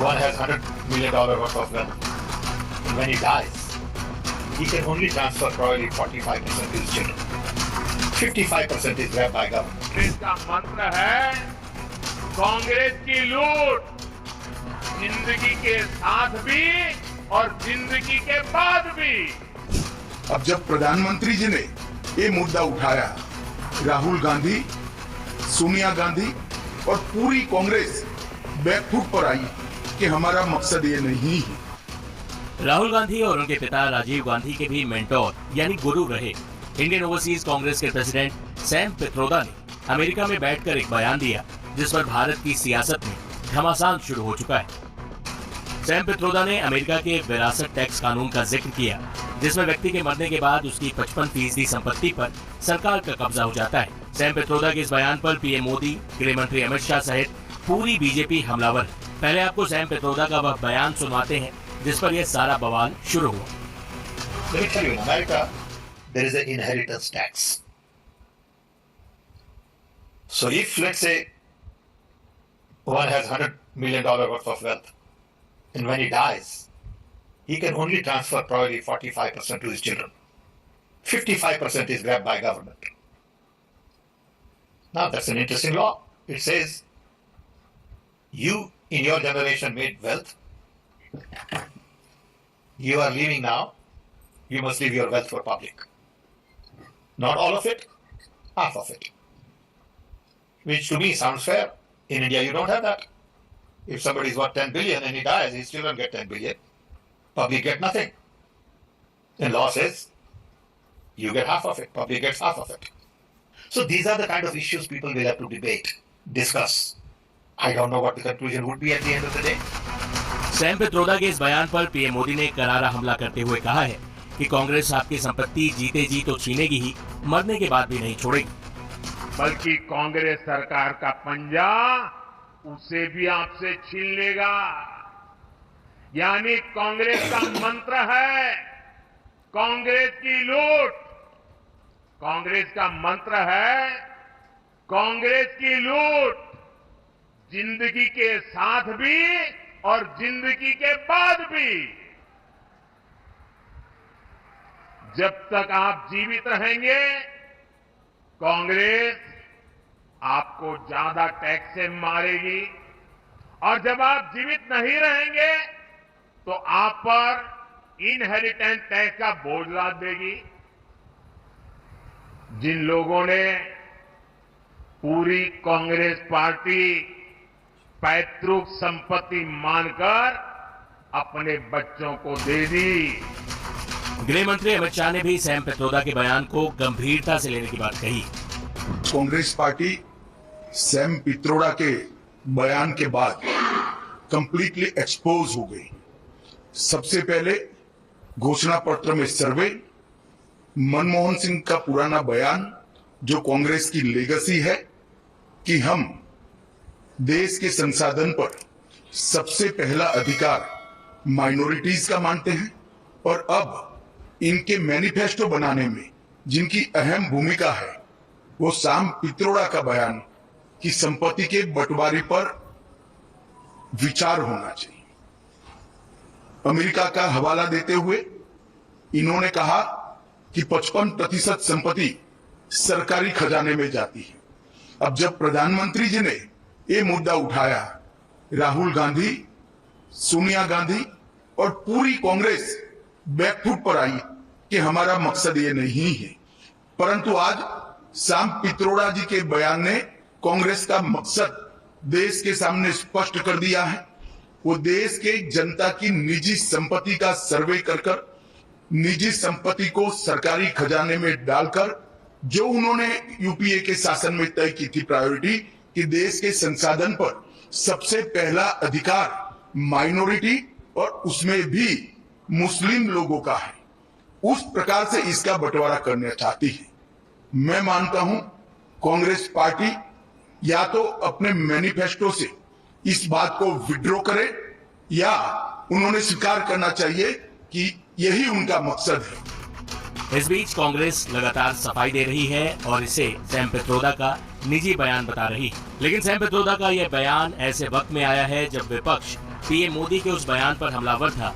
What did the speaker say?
One has $100 million worth of wealth. And when he dies, he can only transfer probably 45% to his children. 55% is grabbed by government. इसका मंत्र है कांग्रेस की लूट, जिंदगी के साथ भी और जिंदगी के बाद भी। अब जब प्रधानमंत्री जी ने ये मुद्दा उठाया, राहुल गांधी, सोनिया गांधी और पूरी कांग्रेस बैकफुट पर आई कि हमारा मकसद ये नहीं है। राहुल गांधी और उनके पिता राजीव गांधी के भी मेंटोर यानी गुरु रहे इंडियन ओवरसीज कांग्रेस के प्रेसिडेंट सैम पित्रोदा ने अमेरिका में बैठकर एक बयान दिया जिस पर भारत की सियासत में घमासान शुरू हो चुका है। सैम पित्रोदा ने अमेरिका के विरासत टैक्स कानून का जिक्र किया जिसमें व्यक्ति के मरने के बाद उसकी 55% संपत्ति पर सरकार का कब्जा हो जाता है। सैम पित्रोदा के इस बयान पर पीएम मोदी, गृह मंत्री अमित शाह सहित पूरी बीजेपी हमलावर। पहले आपको सैम पित्रोदा का वह बयान सुनवाते हैं जिस पर यह सारा बवाल शुरू हुआ। Let me tell you, in America, there is an inheritance tax. So if, let's say, one has $100 million worth of wealth, and when he dies, he can only transfer probably 45% to his children. 55% is grabbed by government. Now that's an interesting law. It says, you in your generation made wealth. You are leaving now. You must leave your wealth for public. Not all of it, half of it. Which to me sounds fair. In India, you don't have that. If somebody is worth 10 billion and he dies, his children get 10 billion. Public get nothing. And law says, you get half of it, public gets half of it. So these are the kind of issues people will have to debate, discuss. I don't know what the conclusion would be at the end of the day. Sam Pitroda के इस बयान पर PM Modi ने करारा हमला करते हुए कहा है कि कांग्रेस आपकी संपत्ति जीते जी तो छीनेगी ही, मरने के बाद भी नहीं छोड़ेगी। बल्कि कांग्रेस सरकार का पंजा उसे भी आपसे छीन लेगा। यानी कांग्रेस का मंत्र है कांग्रेस की लूट। कांग्रेस का मंत्र है कांग्रेस की लूट, जिंदगी के साथ भी और जिंदगी के बाद भी। जब तक आप जीवित रहेंगे, कांग्रेस आपको ज्यादा टैक्स से मारेगी और जब आप जीवित नहीं रहेंगे तो आप पर इनहेरिटेंस टैक्स का बोझ लाद देगी। जिन लोगों ने पूरी कांग्रेस पार्टी पैतृक संपत्ति मानकर अपने बच्चों को दे दी। गृह मंत्री अमित शाह ने भी सैम पित्रोदा के बयान को गंभीरता से लेने की बात कही। कांग्रेस पार्टी सैम पित्रोदा के बयान के बाद कंप्लीटली एक्सपोज हो गई। सबसे पहले घोषणा पत्र में सर्वे, मनमोहन सिंह का पुराना बयान जो कांग्रेस की लेगेसी है कि हम देश के संसाधन पर सबसे पहला अधिकार माइनॉरिटीज का मानते हैं और अब इनके मैनिफेस्टो बनाने में जिनकी अहम भूमिका है वो सैम पित्रोदा का बयान कि संपत्ति के बंटवारे पर विचार होना चाहिए। अमेरिका का हवाला देते हुए इन्होंने कहा कि 55% संपत्ति सरकारी खजाने में जाती है। अब जब प्रधानमंत्री जी ने ये मुद्दा उठाया, राहुल गांधी, सोनिया गांधी और पूरी कांग्रेस बैकफुट पर आई कि हमारा मकसद ये नहीं है। परंतु आज सैम पित्रोदा जी के बयान ने कांग्रेस का मकसद देश के सामने स्पष्ट कर दिया है। वो देश के जनता की निजी संपत्ति का सर्वे कर निजी संपत्ति को सरकारी खजाने में डालकर जो उन्होंने यूपीए के शासन में तय की थी प्रायोरिटी कि देश के संसाधन पर सबसे पहला अधिकार माइनॉरिटी और उसमें भी मुस्लिम लोगों का है, उस प्रकार से इसका बंटवारा करना चाहती है। मैं मानता हूं कांग्रेस पार्टी या तो अपने मैनिफेस्टो से इस बात को विड्रॉ करे या उन्होंने स्वीकार करना चाहिए कि यही उनका मकसद है। इस बीच कांग्रेस लगातार सफाई दे रही है और इसे सैम पित्रोदा का निजी बयान बता रही है। लेकिन सैम पित्रोदा का यह बयान ऐसे वक्त में आया है जब विपक्ष पीएम मोदी के उस बयान पर हमलावर था